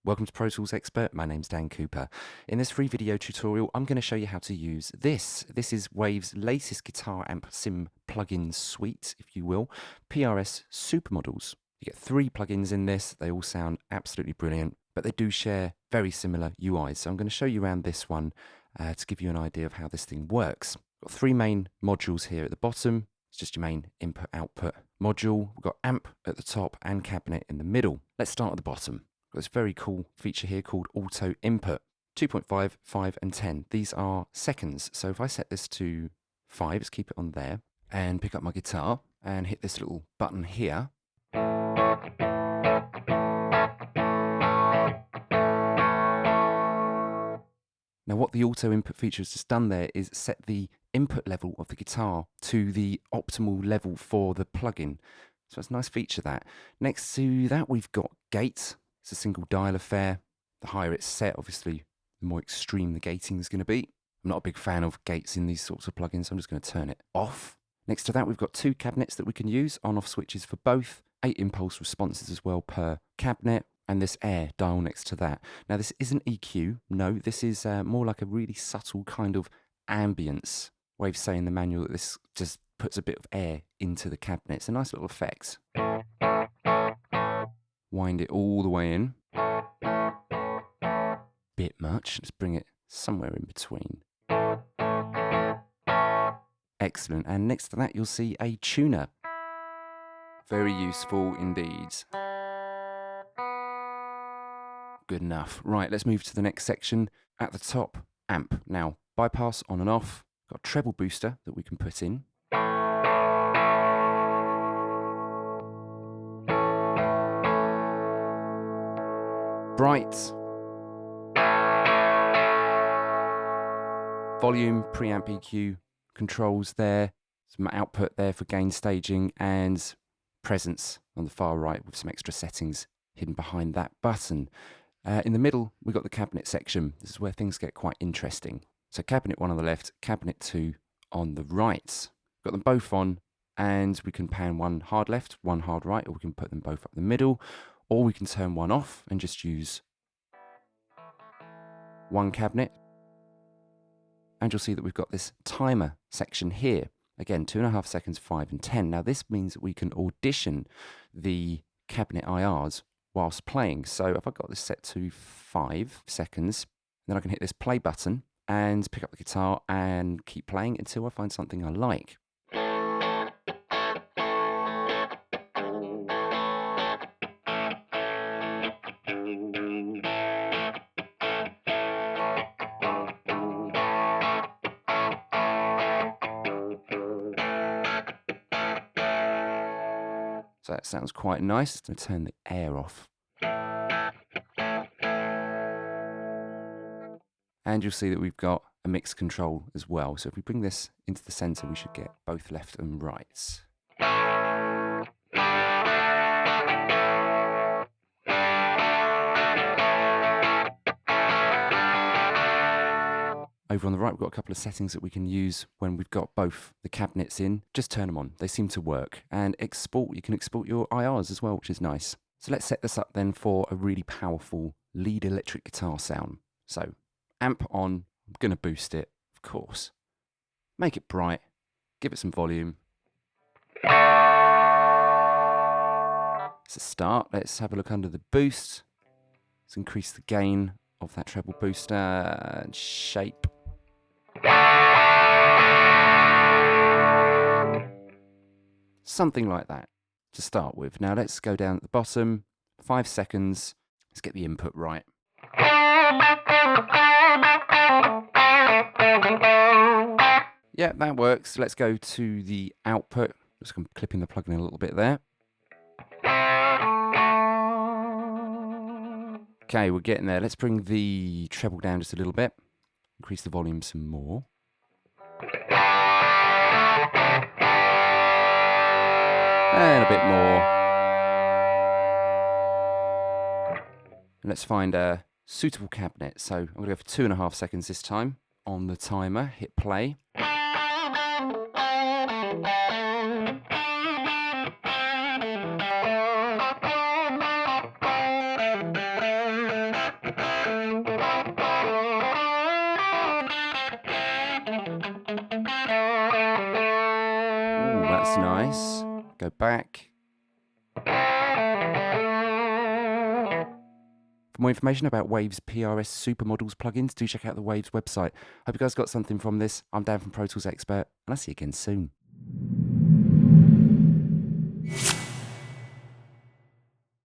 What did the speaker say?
Welcome to Pro Tools Expert, my name's Dan Cooper. In this free video tutorial, I'm going to show you how to use this. This is Wave's latest guitar amp sim plugin suite, if you will, PRS SuperModels. You get 3 plugins in this, they all sound absolutely brilliant, but they do share very similar UIs. So I'm going to show you around this one to give you an idea of how this thing works. Got 3 main modules here at the bottom. It's just your main input-output module. We've got amp at the top and cabinet in the middle. Let's start at the bottom. This very cool feature here called auto input. 2.5, 5 and 10. These are seconds. So if I set this to 5, let's keep it on there, and pick up my guitar and hit this little button here. Now what the auto input feature has just done there is set the input level of the guitar to the optimal level for the plugin. So it's a nice feature that. Next to that we've got gate. It's a single dial affair. The higher it's set, obviously, the more extreme the gating is going to be. I'm not a big fan of gates in these sorts of plugins, so I'm just going to turn it off. Next to that, we've got 2 cabinets that we can use, on-off switches for both, 8 impulse responses as well per cabinet, and this air dial next to that. Now, this isn't EQ. No, this is more like a really subtle kind of ambience. Wave's saying in the manual that this just puts a bit of air into the cabinet. It's a nice little effect. Wind it all the way in. Bit much. Let's bring it somewhere in between. Excellent. And next to that, you'll see a tuner. Very useful indeed. Good enough. Right, let's move to the next section. At the top, amp. Now, bypass on and off. Got a treble booster that we can put in. Bright. Volume, preamp EQ controls there. Some output there for gain staging and presence on the far right with some extra settings hidden behind that button. In the middle, we've got the cabinet section. This is where things get quite interesting. So cabinet 1 on the left, cabinet 2 on the right. Got them both on, and we can pan one hard left, one hard right, or we can put them both up the middle, or we can turn one off and just use one cabinet. And you'll see that we've got this timer section here. Again, 2.5 seconds, 5 and 10. Now this means that we can audition the cabinet IRs whilst playing. So if I got this set to 5 seconds, then I can hit this play button and pick up the guitar and keep playing until I find something I like. So that sounds quite nice. Let's turn the air off. And you'll see that we've got a mix control as well. So if we bring this into the center, we should get both left and right. Over on the right, we've got a couple of settings that we can use when we've got both the cabinets in. Just turn them on. They seem to work. And export, you can export your IRs as well, which is nice. So let's set this up then for a really powerful lead electric guitar sound. So amp on, I'm going to boost it, of course. Make it bright, give it some volume. It's a start. Let's have a look under the boost. Let's increase the gain of that treble booster and shape. Something like that to start with. Now let's go down at the bottom, 5 seconds. Let's get the input right. Yeah, that works. Let's go to the output. Just clipping the plug in a little bit there. Okay, we're getting there. Let's bring the treble down just a little bit. Increase the volume some more. And a bit more. And let's find a suitable cabinet. So I'm going to go for 2.5 seconds this time on the timer. Hit play. That's nice. Go back. For more information about Waves PRS SuperModels plugins, do check out the Waves website. Hope you guys got something from this. I'm Dan from Pro Tools Expert, and I'll see you again soon.